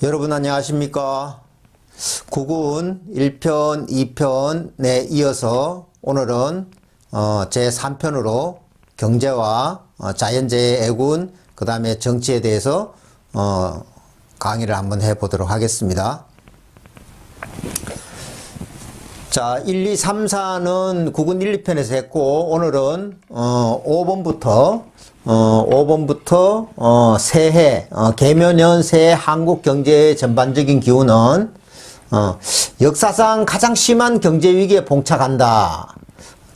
여러분 안녕하십니까? 국운 1편, 2편에 이어서 오늘은 제3편으로 경제와 자연재해, 애군, 그 다음에 정치에 대해서 강의를 한번 해보도록 하겠습니다. 자, 1, 2, 3, 4는 국운 1, 2편에서 했고, 오늘은 5번부터 새해, 개묘년 새해 한국 경제의 전반적인 기운은 역사상 가장 심한 경제위기에 봉착한다.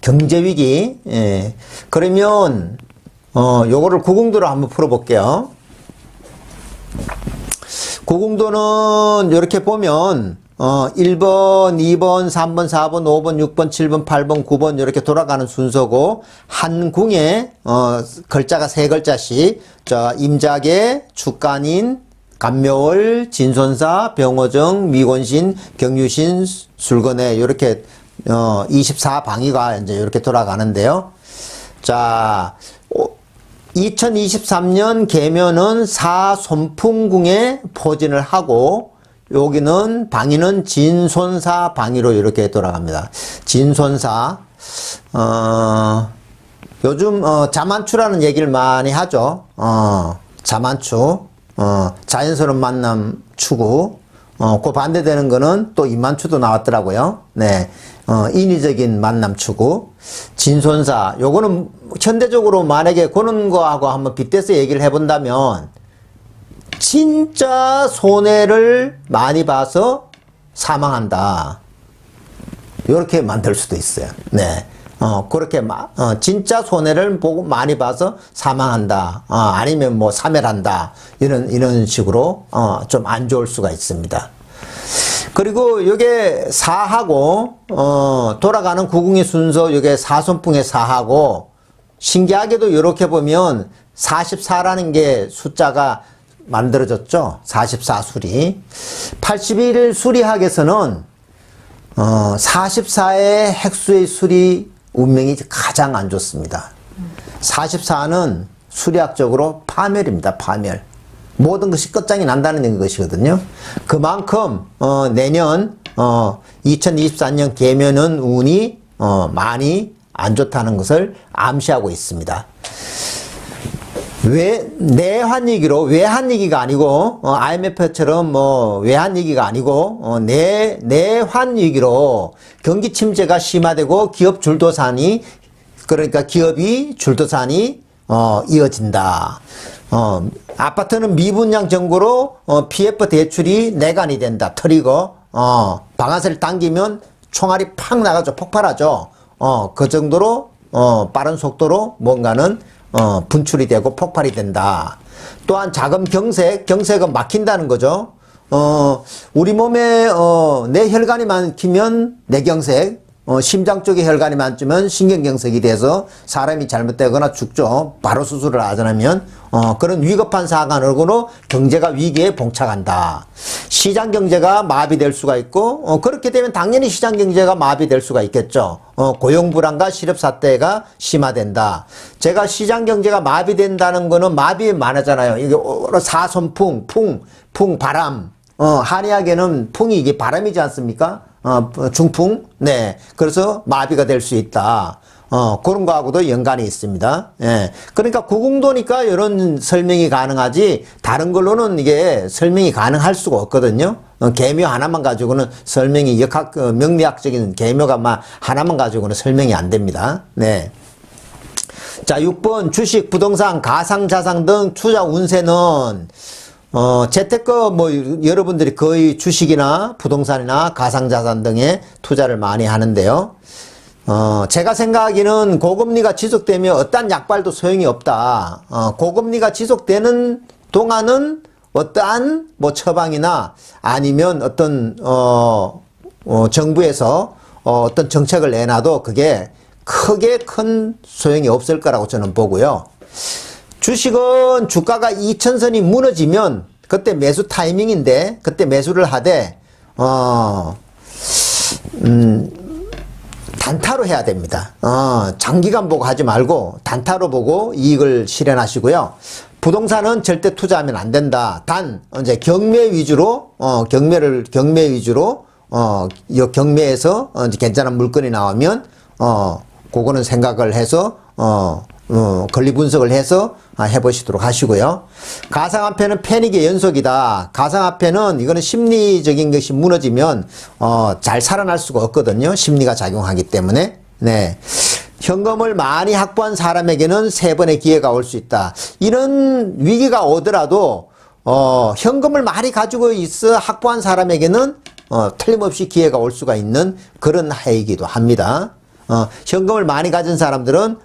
경제위기. 예. 그러면 요거를 구궁도로 한번 풀어볼게요. 구궁도는 이렇게 보면 1번, 2번, 3번, 4번, 5번, 6번, 7번, 8번, 9번 이렇게 돌아가는 순서고 한 궁에 글자가 세 글자씩 임자계, 축간인, 간묘월, 진손사, 병호정, 미곤신, 경유신, 술거내 이렇게 24방위가 이제 이렇게 돌아가는데요. 자, 2023년 개묘는 사손풍궁에 포진을 하고 여기는 방위는 진손사 방위로 이렇게 돌아갑니다. 진손사. 요즘 자만추라는 얘기를 많이 하죠. 자만추. 자연스러운 만남 추구. 그 반대되는 거는 또 이만추도 나왔더라고요. 네. 인위적인 만남 추구. 진손사. 요거는 현대적으로 만약에 그런 거하고 한번 빗대서 얘기를 해본다면 진짜 손해를 많이 봐서 사망한다. 이렇게 만들 수도 있어요. 네. 그렇게, 진짜 손해를 보고 많이 봐서 사망한다. 아니면 뭐 사멸한다. 이런 식으로, 좀 안 좋을 수가 있습니다. 그리고 요게 사하고, 돌아가는 구궁의 순서, 요게 사손풍의 사하고, 신기하게도 이렇게 보면 44라는 게 숫자가 만들어졌죠. 44수리. 81 수리학에서는 44의 핵수의 수리 운명이 가장 안 좋습니다. 44는 수리학적으로 파멸입니다. 파멸. 모든 것이 끝장이 난다는 것이거든요. 그만큼 내년 2024년 개묘는 운이 많이 안 좋다는 것을 암시하고 있습니다. 내환위기로, 외환위기가 아니고, IMF처럼 외환위기가 아니고, 내환위기로 경기 침체가 심화되고 기업 줄도산이, 그러니까 기업이 줄도산이, 이어진다. 아파트는 미분양 정부로, PF 대출이 내간이 된다. 트리거, 방아쇠를 당기면 총알이 팍 나가죠. 폭발하죠. 그 정도로, 빠른 속도로 뭔가는 분출이 되고 폭발이 된다. 또한 자금 경색은 막힌다는 거죠. 우리 몸에 뇌혈관이 막히면 뇌경색, 심장 쪽에 혈관이 많으면 신경경색이 돼서 사람이 잘못되거나 죽죠. 바로 수술을 하지 않으면 그런 위급한 사건으로 경제가 위기에 봉착한다. 시장 경제가 마비될 수가 있고 그렇게 되면 당연히 시장 경제가 마비될 수가 있겠죠. 고용 불안과 실업 사태가 심화된다. 제가 시장 경제가 마비된다는 거는 마비 많아잖아요. 이게 사손풍, 풍, 바람. 한의학에는 풍이 이게 바람이지 않습니까? 중풍? 네. 그래서 마비가 될 수 있다. 그런 거하고도 연관이 있습니다. 예. 그러니까 구궁도니까 이런 설명이 가능하지, 다른 걸로는 이게 설명이 가능할 수가 없거든요. 개묘 하나만 가지고는 설명이 명리학적인 개묘가 하나만 가지고는 설명이 안 됩니다. 네. 자, 6번 주식, 부동산, 가상자산 등 투자 운세는 재테크 여러분들이 거의 주식이나 부동산이나 가상자산 등에 투자를 많이 하는데요. 제가 생각하기는 고금리가 지속되면 어떠한 약발도 소용이 없다. 고금리가 지속되는 동안은 어떠한 처방이나 아니면 어떤 정부에서 어떤 정책을 내놔도 그게 크게 큰 소용이 없을 거라고 저는 보고요. 주식은 주가가 2000선이 무너지면 그때 매수 타이밍인데 그때 매수를 하되 단타로 해야 됩니다. 장기간 보고 하지 말고 단타로 보고 이익을 실현하시고요. 부동산은 절대 투자하면 안 된다. 단 이제 경매 위주로 경매 위주로 이 경매에서 이제 괜찮은 물건이 나오면 그거는 생각을 해서 권리 분석을 해서 해보시도록 하시고요. 가상화폐는 패닉의 연속이다. 가상화폐는 이거는 심리적인 것이 무너지면 잘 살아날 수가 없거든요. 심리가 작용하기 때문에. 네. 현금을 많이 확보한 사람에게는 3번의 기회가 올 수 있다. 이런 위기가 오더라도 현금을 많이 가지고 있어 확보한 사람에게는 틀림없이 기회가 올 수가 있는 그런 해이기도 합니다. 현금을 많이 가진 사람들은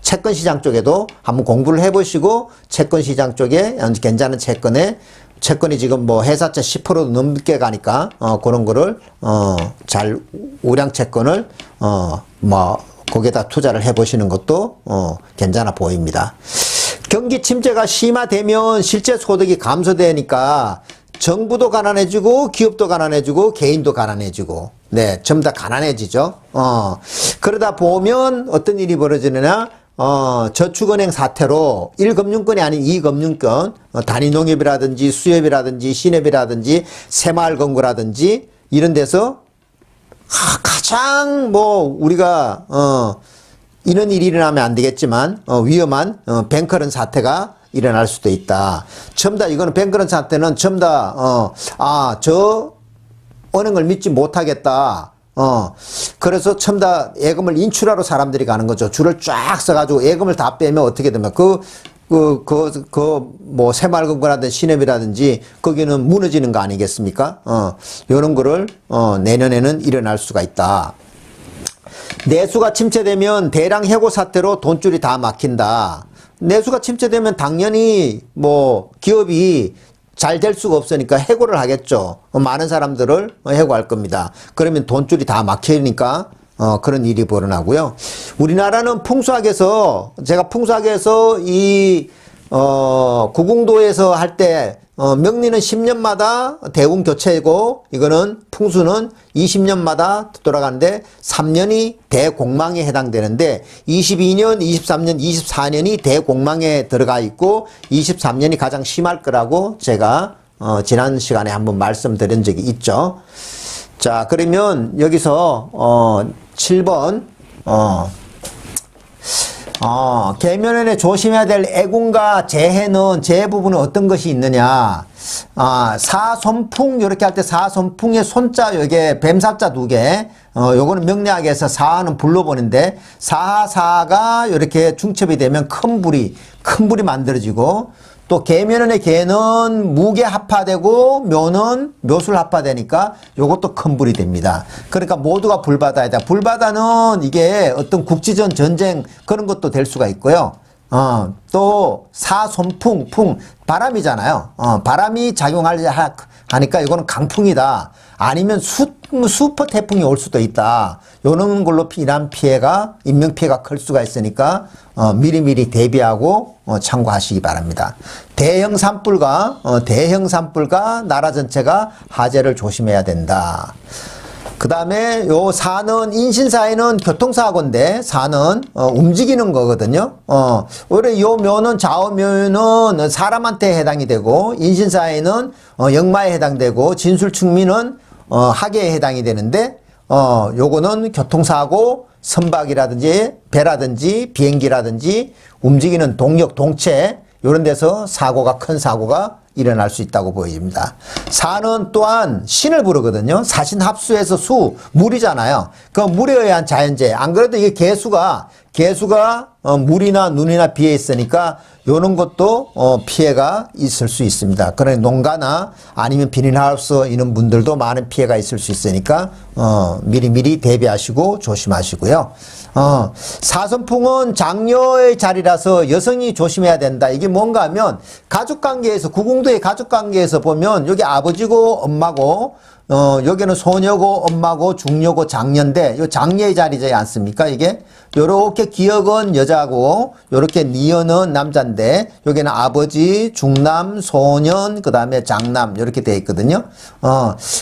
채권 시장 쪽에도 한번 공부를 해보시고 채권 시장 쪽에 괜찮은 채권이 지금 뭐 회사채 10% 넘게 가니까 그런 거를 잘 우량 채권을 거기에다 투자를 해보시는 것도 괜찮아 보입니다. 경기 침체가 심화되면 실제 소득이 감소되니까 정부도 가난해지고 기업도 가난해지고 개인도 가난해지고 네, 전부 다 가난해지죠. 그러다 보면 어떤 일이 벌어지느냐 저축은행 사태로 1금융권이 아닌 2금융권 단위농협이라든지 수협이라든지 신협이라든지 새마을금고라든지 이런 데서 가장 우리가 이런 일이 일어나면 안 되겠지만 위험한 뱅커런 사태가 일어날 수도 있다. 전부 다 이거는 뱅커런 사태는 전부 다 저 은행을 믿지 못하겠다. 그래서 전부 다 예금을 인출하러 사람들이 가는 거죠. 줄을 쫙 써가지고 예금을 다 빼면 어떻게 되면 새마을금고라든지 신협이라든지 거기는 무너지는 거 아니겠습니까? 요런 거를 내년에는 일어날 수가 있다. 내수가 침체되면 대량 해고 사태로 돈줄이 다 막힌다. 내수가 침체되면 당연히 기업이 잘 될 수가 없으니까 해고를 하겠죠. 많은 사람들을 해고할 겁니다. 그러면 돈줄이 다 막히니까 그런 일이 벌어나고요. 우리나라는 풍수학에서 제가 풍수학에서 구궁도에서 할 때 명리는 10년마다 대운 교체고 이거는 풍수는 20년마다 돌아가는데 3년이 대공망에 해당되는데 22년, 23년, 24년이 대공망에 들어가 있고 23년이 가장 심할 거라고 제가 지난 시간에 한번 말씀드린 적이 있죠. 자, 그러면 여기서 7번 계면연에 조심해야 될 애군과 재해는 재해 부분은 어떤 것이 있느냐. 사손풍 이렇게 할 때 사손풍의 손자 여기에 뱀사자 2개 요거는 명리학에서 사하는 불로본인데 사가 이렇게 중첩이 되면 큰 불이 만들어지고 또 계면연의 계는 무게 합파되고 묘는 묘술 합파되니까 요것도 큰 불이 됩니다. 그러니까 모두가 불바다이다. 불바다는 이게 어떤 국지전 전쟁 그런 것도 될 수가 있고요. 또 사손풍, 바람이잖아요. 바람이 작용하니까 이거는 강풍이다. 아니면 슈퍼 태풍이 올 수도 있다. 요런 걸로 인한 피해가, 인명피해가 클 수가 있으니까, 미리미리 대비하고, 참고하시기 바랍니다. 대형 산불과 나라 전체가 화재를 조심해야 된다. 그 다음에 요 사는 인신사에는 교통사고인데 사는 움직이는 거거든요. 오히려 요 묘는 좌우묘는 사람한테 해당이 되고 인신사에는 역마에 해당되고 진술충미는 학예에 해당이 되는데 요거는 교통사고 선박이라든지 배라든지 비행기라든지 움직이는 동력 동체 요런 데서 큰 사고가 일어날 수 있다고 보입니다. 사는 또한 신을 부르거든요. 사신합수에서 물이잖아요. 그 물에 의한 자연재해. 안 그래도 이게 개수가 물이나 눈이나 비에 있으니까 요런 것도 피해가 있을 수 있습니다. 그러니 농가나 아니면 비닐하우스 이런 분들도 많은 피해가 있을 수 있으니까 미리미리 대비하시고 조심하시고요. 사선풍은 장녀의 자리라서 여성이 조심해야 된다. 이게 뭔가 하면 가족관계에서 구궁도의 가족관계에서 보면 여기 아버지고 엄마고 여기는 소녀고 엄마고 중녀고 장녀인데 요 장녀의 자리지 않습니까? 이게 요렇게 기역은 여자고 요렇게 니은은 남자인데 여기는 아버지, 중남, 소년, 그 다음에 장남 이렇게 되어 있거든요.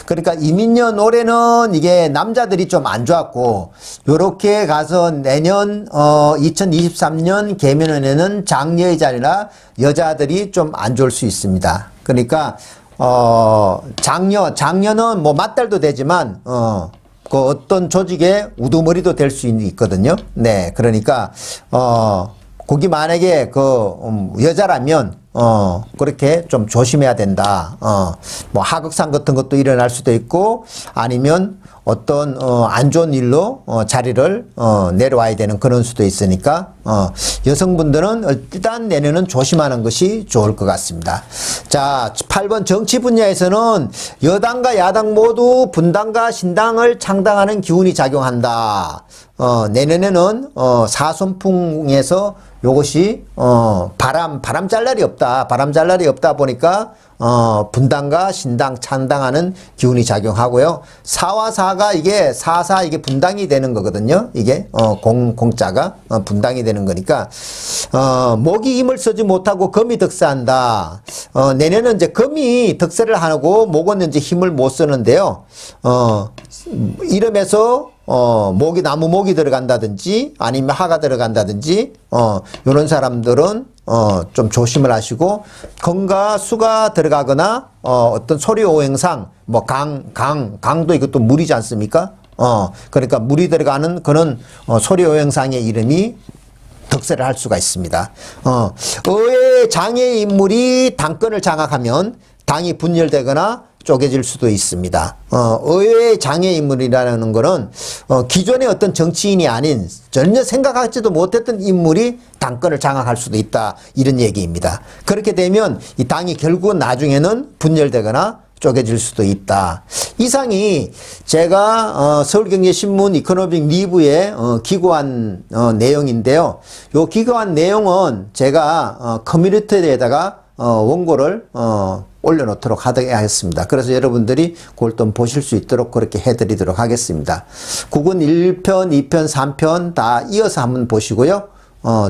그러니까 이민년 올해는 이게 남자들이 좀 안 좋았고 요렇게 가서 내년 2023년 계면원에는 장녀의 자리라 여자들이 좀 안 좋을 수 있습니다. 그러니까 장녀는 뭐 맞달도 되지만 그 어떤 조직의 우두머리도 될 수 있거든요. 네, 그러니까 거기 만약에 여자라면 그렇게 좀 조심해야 된다. 뭐 하극상 같은 것도 일어날 수도 있고 아니면 어떤 안 좋은 일로 자리를 내려와야 되는 그런 수도 있으니까 여성분들은 일단 내년은 조심하는 것이 좋을 것 같습니다. 자, 8번 정치 분야에서는 여당과 야당 모두 분당과 신당을 창당하는 기운이 작용한다. 내년에는 사선풍에서 요것이 바람 잘 날이 없다. 바람 잘 날이 없다 보니까 분당과 신당 창당하는 기운이 작용하고요. 4와 4가 이게 4 이게 분당이 되는 거거든요. 이게 공자가 분당이 되는 거니까 목이 힘을 쓰지 못하고 금이 득세한다. 내년은 이제 금이 득세를 하고 목은 이제 힘을 못 쓰는데요. 이름에서 나무 목이 들어간다든지 아니면 하가 들어간다든지 요런 사람들은 좀 조심을 하시고 금과 수가 들어가거나 어떤 소리 오행상 뭐 강도 이것도 물이지 않습니까? 그러니까 물이 들어가는 그런 소리 오행상의 이름이 득세를 할 수가 있습니다. 의외의 장애의 인물이 당권을 장악하면 당이 분열되거나 쪼개질 수도 있습니다. 의외의 장애 인물이라는 것은 기존의 어떤 정치인이 아닌 전혀 생각하지도 못했던 인물이 당권을 장악할 수도 있다. 이런 얘기입니다. 그렇게 되면 이 당이 결국은 나중에는 분열되거나 쪼개질 수도 있다. 이상이 제가 서울경제신문 이코노믹 리뷰에 기고한 내용인데요. 요 기고한 내용은 제가 커뮤니티에다가 원고를 올려놓도록 하겠습니다. 그래서 여러분들이 그걸 좀 보실 수 있도록 그렇게 해드리도록 하겠습니다. 국은 1편, 2편, 3편 다 이어서 한번 보시고요.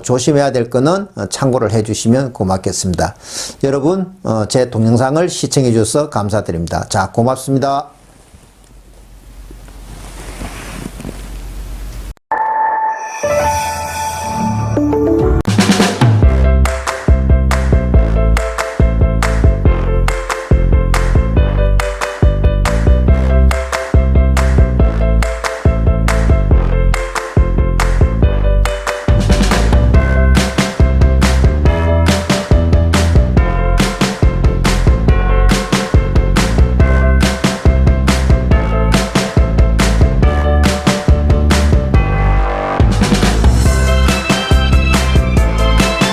조심해야 될 거는 참고를 해주시면 고맙겠습니다. 여러분, 제 동영상을 시청해 주셔서 감사드립니다. 자, 고맙습니다.